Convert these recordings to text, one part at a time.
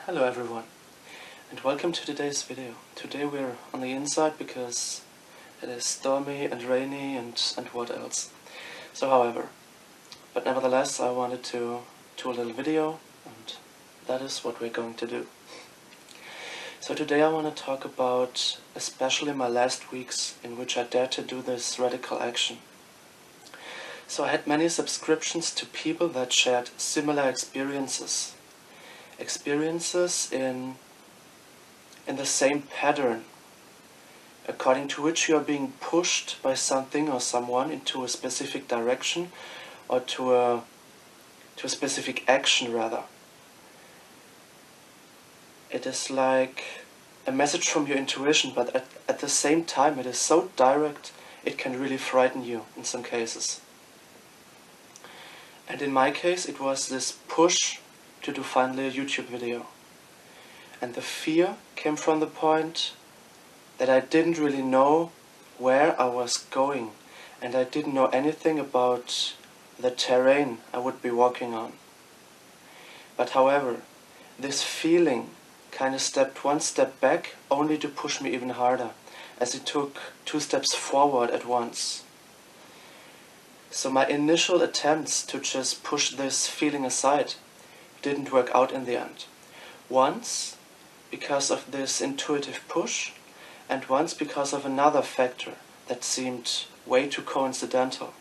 Hello everyone, and welcome to today's video. Today we're on the inside because it is stormy and rainy and what else. But nevertheless I wanted to do a little video, and that is what we're going to do. So today I want to talk about especially my last weeks in which I dared to do this radical action. So I had many subscriptions to people that shared similar experiences in the same pattern, according to which you are being pushed by something or someone into a specific direction, or to a specific action rather. It is like a message from your intuition, but at the same time it is so direct it can really frighten you in some cases. And in my case it was this push to do finally a YouTube video. And the fear came from the point that I didn't really know where I was going, and I didn't know anything about the terrain I would be walking on. But however, this feeling kind of stepped one step back only to push me even harder, as it took 2 steps forward at once. So my initial attempts to just push this feeling aside didn't work out in the end. Once because of this intuitive push, and once because of another factor that seemed way too coincidental.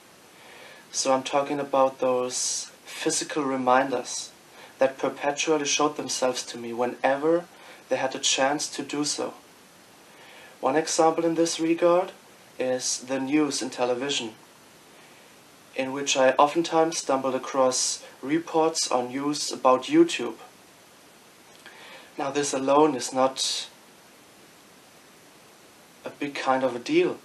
So I'm talking about those physical reminders that perpetually showed themselves to me whenever they had a chance to do so. One example in this regard is the news in television, in which I oftentimes stumbled across reports or news about YouTube. Now this alone is not a big kind of a deal,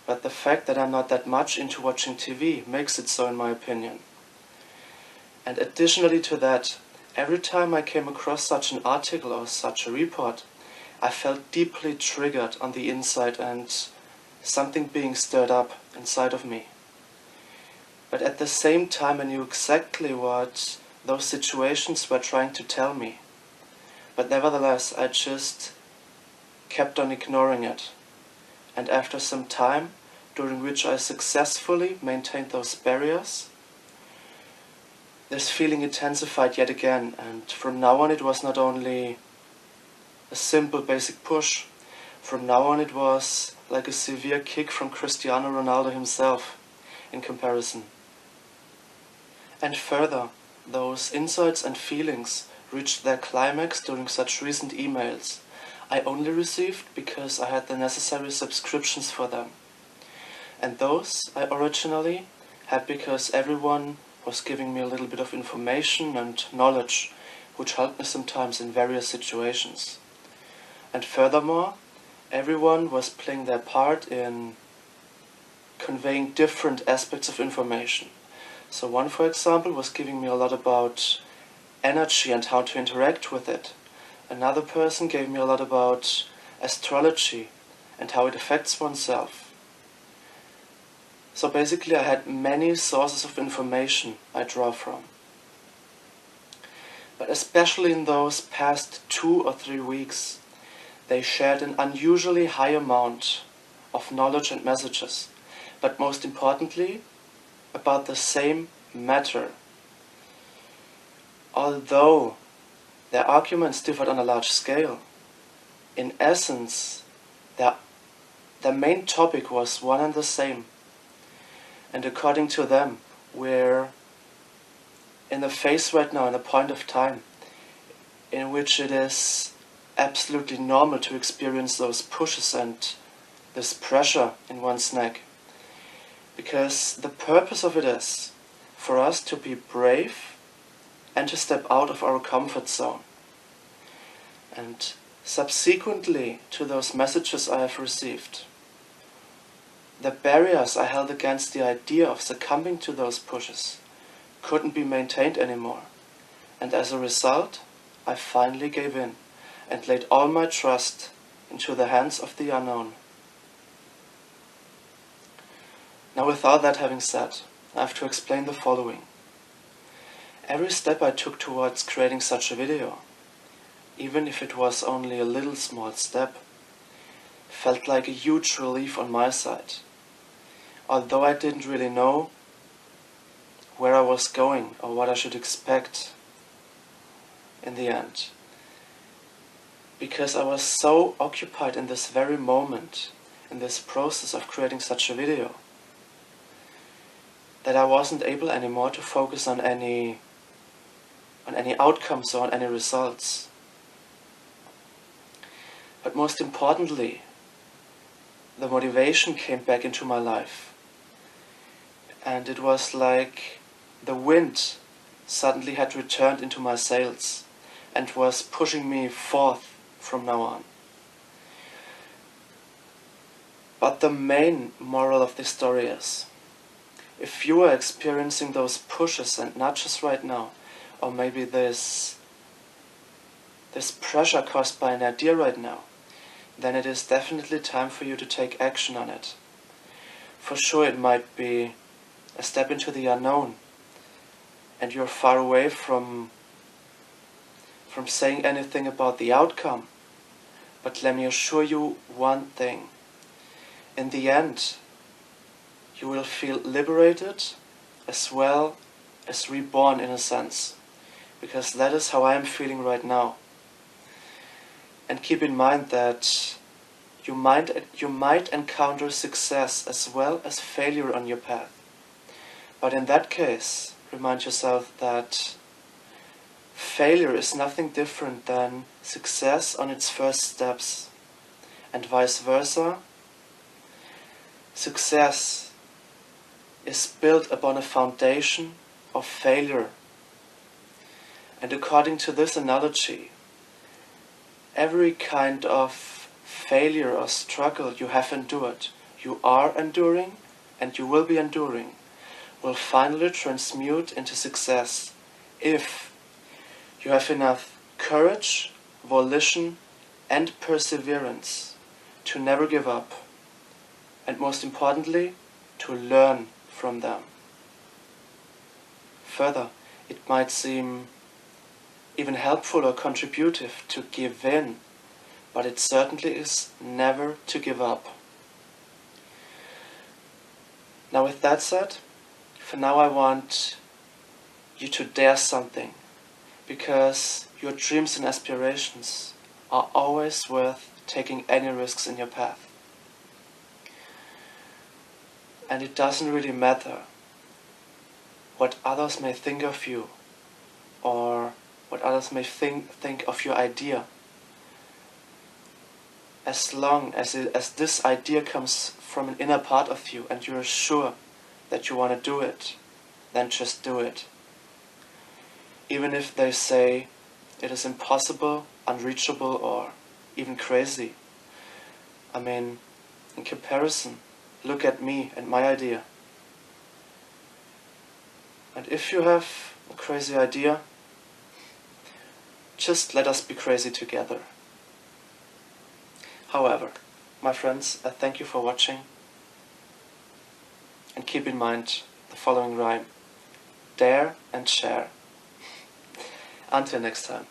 but the fact that I'm not that much into watching TV makes it so, in my opinion. And additionally to that, every time I came across such an article or such a report, I felt deeply triggered on the inside and something being stirred up inside of me. But at the same time I knew exactly what those situations were trying to tell me. But nevertheless I just kept on ignoring it. And after some time, during which I successfully maintained those barriers, this feeling intensified yet again, and from now on it was not only a simple basic push. From now on it was like a severe kick from Cristiano Ronaldo himself in comparison. And further, those insights and feelings reached their climax during such recent emails I only received because I had the necessary subscriptions for them. And those I originally had because everyone was giving me a little bit of information and knowledge, which helped me sometimes in various situations. And furthermore, everyone was playing their part in conveying different aspects of information. So one, for example, was giving me a lot about energy and how to interact with it. Another person gave me a lot about astrology and how it affects oneself. So basically I had many sources of information I draw from. But especially in those past 2 or 3 weeks, they shared an unusually high amount of knowledge and messages, but most importantly, about the same matter. Although their arguments differed on a large scale, in essence, their main topic was one and the same. And according to them, we're in a phase right now, in a point of time, in which it is absolutely normal to experience those pushes and this pressure in one's neck. Because the purpose of it is for us to be brave and to step out of our comfort zone. And subsequently to those messages I have received, the barriers I held against the idea of succumbing to those pushes couldn't be maintained anymore. And as a result, I finally gave in and laid all my trust into the hands of the unknown. Now, without that having said, I have to explain the following. Every step I took towards creating such a video even if it was only a little small step, felt like a huge relief on my side, although I didn't really know where I was going or what I should expect in the end, because I was so occupied in this very moment, in this process of creating such a video, that I wasn't able anymore to focus on any outcomes or on any results. But most importantly, the motivation came back into my life, and it was like the wind suddenly had returned into my sails and was pushing me forth from now on. But the main moral of this story is, if you are experiencing those pushes and nudges right now, or maybe this pressure caused by an idea right now, then it is definitely time for you to take action on it. For sure it might be a step into the unknown, and you're far away from saying anything about the outcome. But let me assure you one thing. In the end, you will feel liberated as well as reborn in a sense, because that is how I am feeling right now. And keep in mind that you might encounter success as well as failure on your path. But in that case, remind yourself that failure is nothing different than success on its first steps, and vice versa. Success is built upon a foundation of failure. And according to this analogy, every kind of failure or struggle you have endured, you are enduring, and you will be enduring, will finally transmute into success if you have enough courage, volition, and perseverance to never give up, and most importantly, to learn from them. Further, it might seem even helpful or contributive to give in, but it certainly is never to give up. Now with that said, for now I want you to dare something, because your dreams and aspirations are always worth taking any risks in your path. And it doesn't really matter what others may think of you, or what others may think of your idea. As long as this idea comes from an inner part of you and you're sure that you want to do it, then just do it. Even if they say it is impossible, unreachable, or even crazy. I mean, in comparison, look at me and my idea. And if you have a crazy idea, just let us be crazy together. However, my friends, I thank you for watching, and keep in mind the following rhyme: dare and share. Until next time.